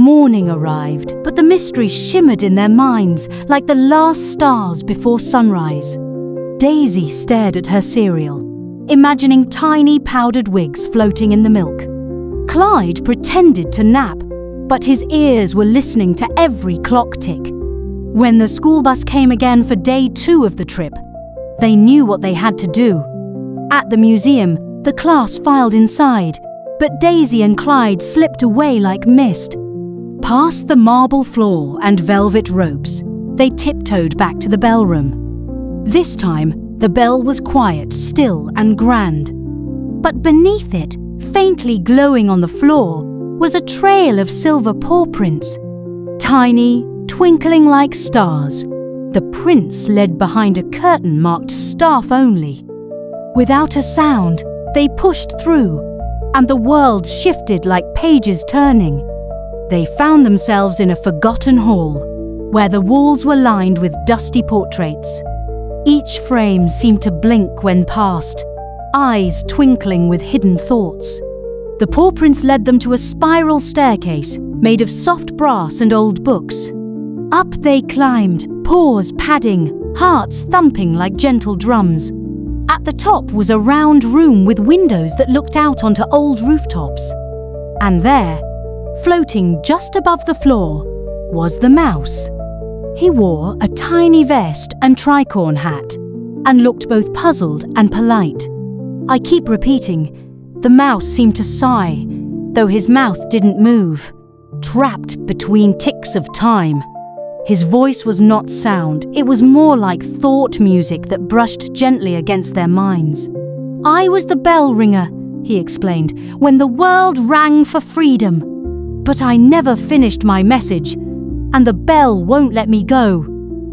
Morning arrived, but the mystery shimmered in their minds like the last stars before sunrise. Daisy stared at her cereal, imagining tiny powdered wigs floating in the milk. Clyde pretended to nap, but his ears were listening to every clock tick. When the school bus came again for day 2 of the trip, they knew what they had to do. At the museum, the class filed inside, but Daisy and Clyde slipped away like mist. Past the marble floor and velvet ropes, they tiptoed back to the bell room. This time, the bell was quiet, still and grand. But beneath it, faintly glowing on the floor, was a trail of silver paw prints. Tiny, twinkling like stars, the prints led behind a curtain marked staff only. Without a sound, they pushed through, and the world shifted like pages turning. They found themselves in a forgotten hall, where the walls were lined with dusty portraits. Each frame seemed to blink when passed, eyes twinkling with hidden thoughts. The paw prints led them to a spiral staircase made of soft brass and old books. Up they climbed, paws padding, hearts thumping like gentle drums. At the top was a round room with windows that looked out onto old rooftops. And there, floating just above the floor, was the mouse. He wore a tiny vest and tricorn hat, and looked both puzzled and polite. I keep repeating, the mouse seemed to sigh, though his mouth didn't move, trapped between ticks of time. His voice was not sound, it was more like thought music that brushed gently against their minds. I was the bell ringer, he explained, when the world rang for freedom. But I never finished my message, and the bell won't let me go.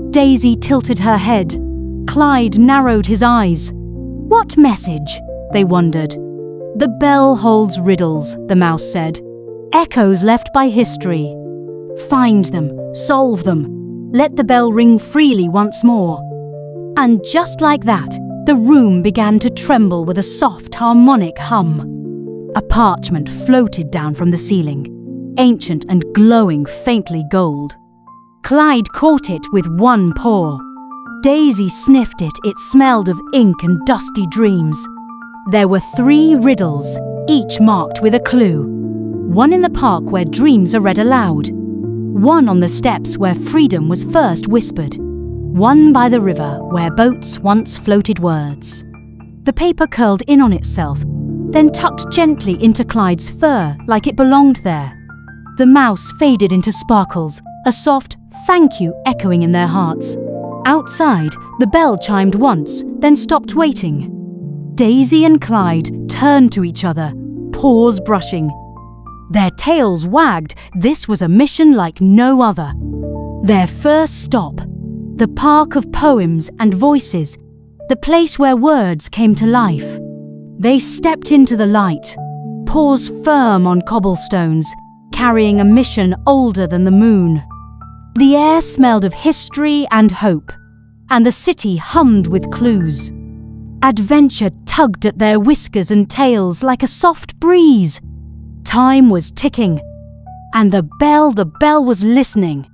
Daisy tilted her head. Clyde narrowed his eyes. What message? They wondered. The bell holds riddles, the mouse said. Echoes left by history. Find them, solve them, let the bell ring freely once more. And just like that, the room began to tremble with a soft harmonic hum. A parchment floated down from the ceiling, ancient and glowing faintly gold. Clyde caught it with one paw. Daisy sniffed it, it smelled of ink and dusty dreams. There were 3 riddles, each marked with a clue. One in the park where dreams are read aloud. One on the steps where freedom was first whispered. One by the river where boats once floated words. The paper curled in on itself, then tucked gently into Clyde's fur like it belonged there. The mouse faded into sparkles, a soft thank you echoing in their hearts. Outside, the bell chimed once, then stopped waiting. Daisy and Clyde turned to each other, paws brushing. Their tails wagged. This was a mission like no other. Their first stop, the park of poems and voices, the place where words came to life. They stepped into the light, paws firm on cobblestones, carrying a mission older than the moon. The air smelled of history and hope, and the city hummed with clues. Adventure tugged at their whiskers and tails like a soft breeze. Time was ticking, and the bell was listening.